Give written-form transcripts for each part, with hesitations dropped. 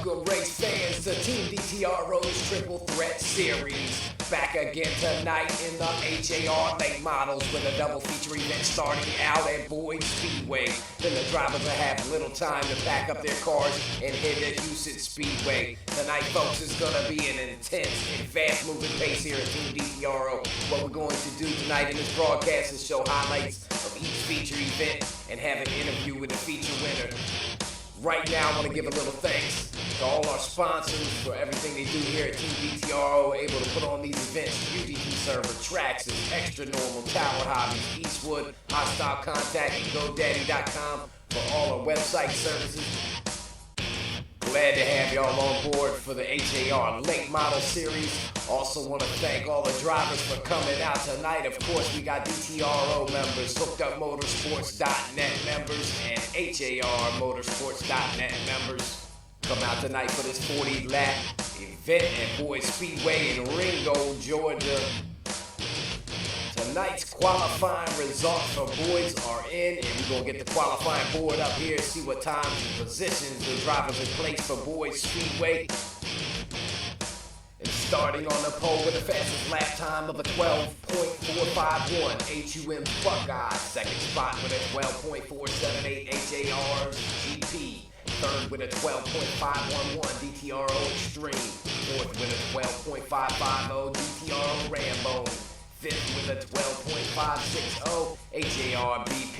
Welcome race fans to Team DTRO's Triple Threat Series. Back again tonight in the HAR late models with a double feature event starting out at Boyds Speedway. Then the drivers will have little time to pack up their cars and head to Husets Speedway. Tonight, folks, is going to be an intense and fast-moving pace here at Team DTRO. What we're going to do tonight in this broadcast is show highlights of each feature event and have an interview with the feature winner. Right now, I want to give a little thanks to all our sponsors for everything they do here at Team DTRO, able to put on these events. UGT Server, Traxxas, Extra Normal, Tower Hobbies, Eastwood, Hostile Contact, and GoDaddy.com for all our website services. Glad to have y'all on board for the HAR Late Model Series. Also want to thank all the drivers for coming out tonight. Of course, we got DTRO members, HookedUpMotorsports.net members, and HAR Motorsports.net members. Come out tonight for this 40-lap event at Boyds Speedway in Ringo, Georgia. Tonight's qualifying results for Boyds are in, and we're going to get the qualifying board up here, see what times and positions the drivers have placed for Boyds Speedway. And starting on the pole with the fastest lap time of a 12.451, HUM's Buckey. Second spot with a 12.478, HAR's GP. Third with a 12.511, DTRO Extreme. Fourth with a 12.550, DTRO Rambone. Fifth with a 12.560, HAR BP.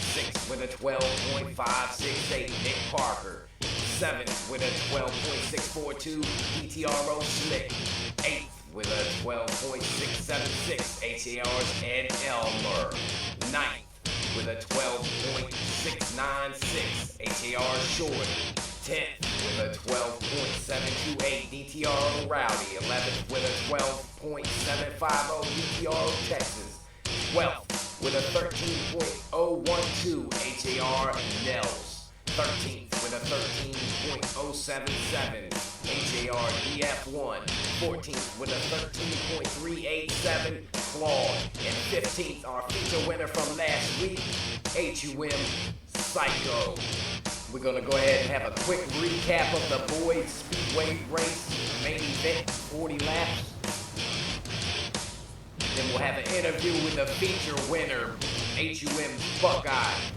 Sixth with a 12.568, Nick Parker. Seventh with a 12.642, DTRO Slick. Eighth with a 12.676, HAR's Ed Elmer. Ninth with a 12.696, HAR Short. 10th with a 12.728, DTRO Rowdy. 11th with a 12.750, DTRO Texas. 12th with a 13.012, HAR Nels. 13th with a 13.077, HAR DF1. 14th with a 13.387, Claude. And 15th, our feature winner from last week, HUM Psycho. We're going to go ahead and have a quick recap of the Boyds Speedway race, main event, 40 laps. Then we'll have an interview with the feature winner, HUM Buckey.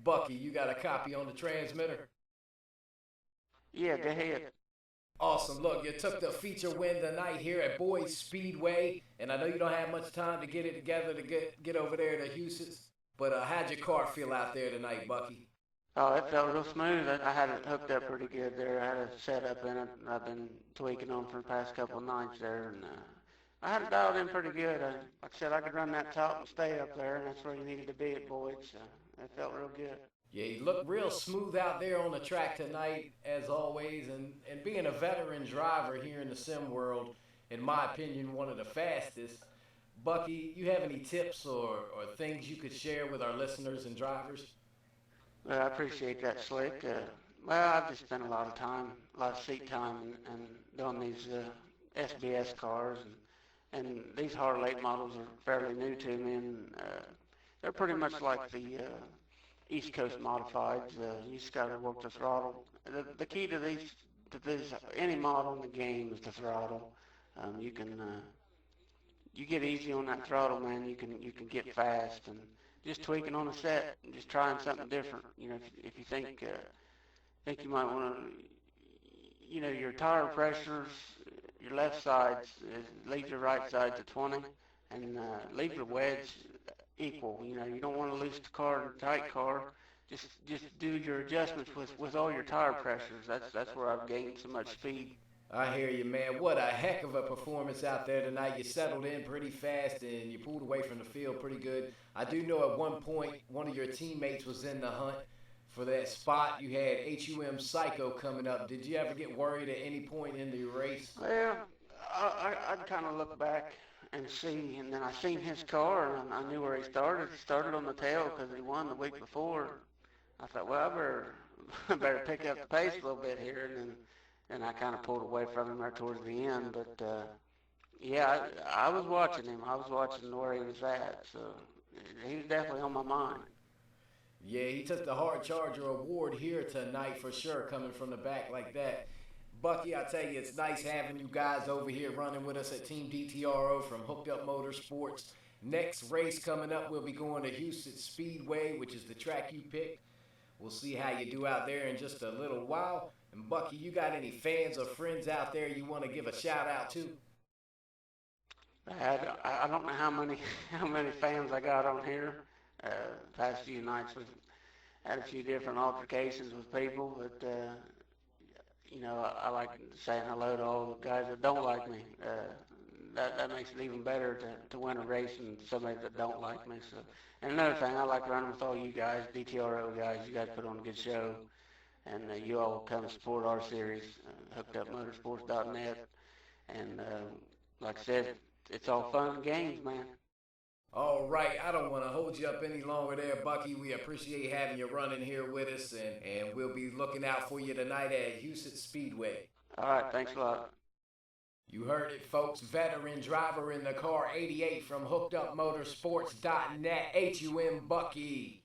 Bucky, you got a copy on the transmitter? Yeah, go ahead. Awesome. Look, you took the feature win tonight here at Boyds Speedway, and I know you don't have much time to get it together to get over there to Husets, but how'd your car feel out there tonight, Bucky? Oh, it felt real smooth. I had it hooked up pretty good there. I had a setup in it. I've been tweaking on for the past couple of nights there, and I had it dialed in pretty good. Like I said, I could run that top and stay up there, and that's where you needed to be at Boyd. So it felt real good. Yeah, you looked real smooth out there on the track tonight, as always, and being a veteran driver here in the sim world, in my opinion, one of the fastest. Bucky, you have any tips or things you could share with our listeners and drivers? Well, I appreciate that, Slick. Well, I've just spent a lot of time, a lot of seat time, and doing these SBS cars, and these HAR late models are fairly new to me, and they're pretty much like the East Coast modifieds. You just got to work the throttle. The key to these any model in the game is the throttle. You can you get easy on that throttle, man. You can get fast, and just tweaking on a set, just trying something different. You know, if you think you might want to, you know, your tire pressures, your left side leave your right side to 20, and leave your wedge equal. You know, you don't want to lose the car in a tight car. Just do your adjustments with all your tire pressures. That's where I've gained so much speed. I hear you, man. What a heck of a performance out there tonight. You settled in pretty fast and you pulled away from the field pretty good. I do know at one point one of your teammates was in the hunt for that spot. You had HUM Psycho coming up. Did you ever get worried at any point in the race? Well, I'd kind of look back and see, and then I seen his car, and I knew where he started. He started on the tail because he won the week before. I thought, well, I better pick up the pace a little bit here, and I kind of pulled away from him there towards the end. But yeah, I was watching him. I was watching where he was at, so he was definitely on my mind. Yeah, he took the Hard Charger award here tonight for sure, coming from the back like that. Bucky, I tell you, it's nice having you guys over here running with us at Team DTRO from Hooked Up Motorsports. Next race coming up, we'll be going to Husets Speedway, which is the track you picked. We'll see how you do out there in just a little while. And Bucky, you got any fans or friends out there you want to give a shout out to? I don't know how many how many fans I got on here. Past few nights we've had a few different altercations with people, but you know, I like saying hello to all the guys that don't like me. That makes it even better to win a race and somebody that don't like me. So, and another thing, I like running with all you guys, DTRO guys. You guys put on a good show, and you all come support our series, hookedupmotorsports.net. And like I said, it's all fun and games, man. All right, I don't want to hold you up any longer there, Bucky. We appreciate having you running here with us, and we'll be looking out for you tonight at Houston Speedway. All right, thanks a lot. You heard it, folks. Veteran driver in the car 88 from hookedupmotorsports.net, HUM Bucky.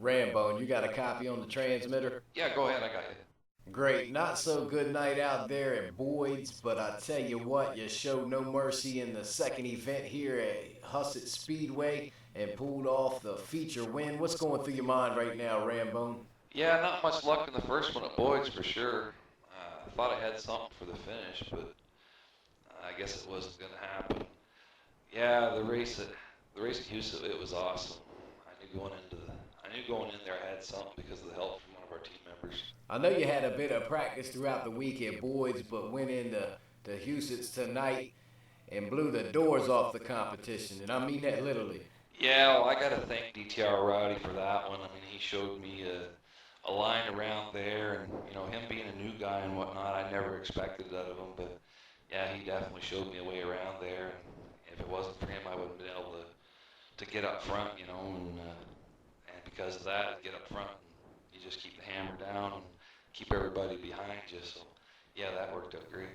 Rambone, you got a copy on the transmitter? Yeah, go ahead, I got you. Great, not so good night out there at Boyds, but I tell you what, you showed no mercy in the second event here at Husets Speedway and pulled off the feature win. What's going through your mind right now, Rambone? Yeah, not much luck in the first one at Boyds for sure. I thought I had something for the finish, but I guess it wasn't going to happen. Yeah, the race at Houston, it was awesome. I knew going in there I had something because of the help from one of our team members. I know you had a bit of practice throughout the week at Boyds, but went into Husets tonight and blew the doors off the competition, and I mean that literally. Yeah, well, I got to thank DTRO Rowdy for that one. I mean, he showed me a line around there, and him being a new guy and whatnot, I never expected that of him. But yeah, he definitely showed me a way around there. And if it wasn't for him, I wouldn't have been able to get up front, and because of that, get up front, and you just keep the hammer down and keep everybody behind you. So yeah, that worked out great.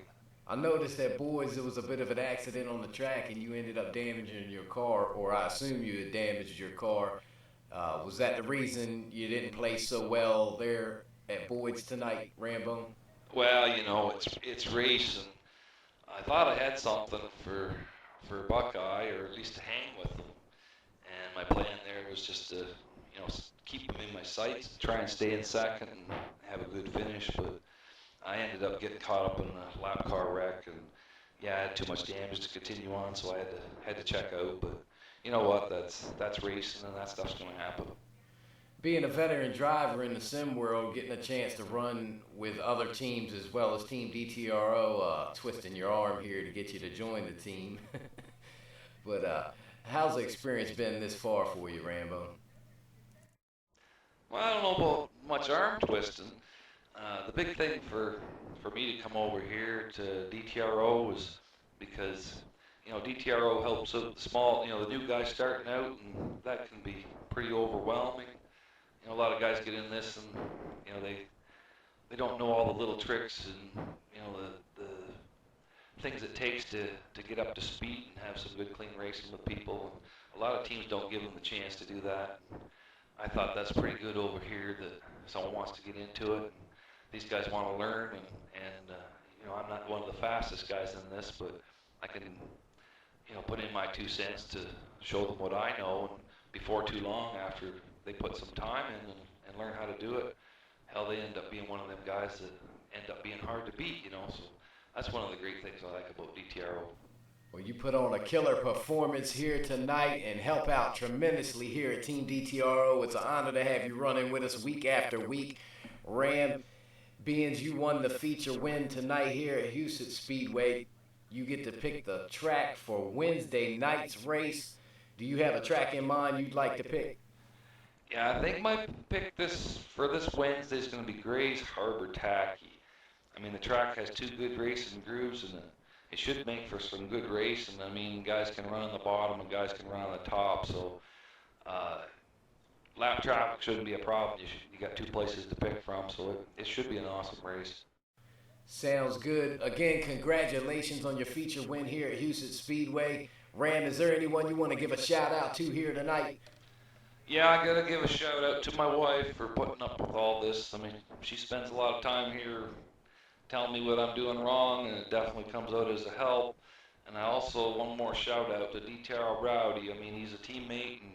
I noticed that Boyds, there was a bit of an accident on the track and you ended up damaging your car, or I assume you had damaged your car. Was that the reason you didn't play so well there at Boyds tonight, Rambone? Well, it's race, and I thought I had something for Buckey, or at least to hang with him. And my plan there was just to, keep him in my sights, try and stay in second and have a good finish. But I ended up getting caught up in a lap car wreck, and yeah, I had too much damage to continue on, so I had to check out. But you know what? That's racing, and that stuff's going to happen. Being a veteran driver in the sim world, getting a chance to run with other teams as well as Team DTRO, twisting your arm here to get you to join the team. But how's the experience been this far for you, Rambone? Well, I don't know about much arm twisting. The big thing for me to come over here to DTRO was because DTRO helps out the small, the new guys starting out, and that can be pretty overwhelming. A lot of guys get in this, and they don't know all the little tricks and the things it takes to get up to speed and have some good clean racing with people. A lot of teams don't give them the chance to do that. I thought that's pretty good over here that someone wants to get into it. These guys want to learn, and I'm not one of the fastest guys in this, but I can put in my 2 cents to show them what I know, and before too long, after they put some time in and learn how to do it, hell, they end up being one of them guys that end up being hard to beat, so that's one of the great things I like about DTRO. Well, you put on a killer performance here tonight and help out tremendously here at Team DTRO. It's an honor to have you running with us week after week. Ram, being you won the feature win tonight here at Husets Speedway, you get to pick the track for Wednesday night's race. Do you have a track in mind you'd like to pick? Yeah, I think my pick for this Wednesday is going to be Gray's Harbor Tacky. I mean, the track has 2 good racing grooves, and it should make for some good racing. I mean, guys can run on the bottom and guys can run on the top, so lap traffic shouldn't be a problem. You got 2 places to pick from, so it should be an awesome race. Sounds good. Again, congratulations on your feature win here at Husets Speedway. Ram, is there anyone you want to give a shout out to here tonight? Yeah, I gotta give a shout out to my wife for putting up with all this. I mean, she spends a lot of time here telling me what I'm doing wrong, and it definitely comes out as a help. And I also, one more shout out to DTRO Rowdy. I mean, he's a teammate, and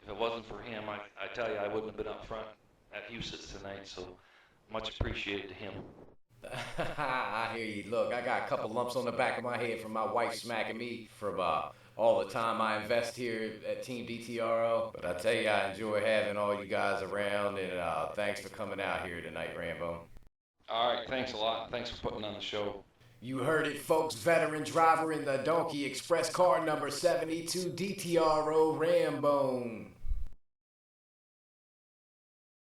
if it wasn't for him, I tell you, I wouldn't have been up front at Husets tonight, so much appreciated to him. I hear you. Look, I got a couple lumps on the back of my head from my wife smacking me for all the time I invest here at Team DTRO. But I tell you, I enjoy having all you guys around, and thanks for coming out here tonight, Rambone. All right, thanks a lot. Thanks for putting on the show. You heard it, folks. Veteran driver in the Donkey Express car number 72, DTRO Rambone.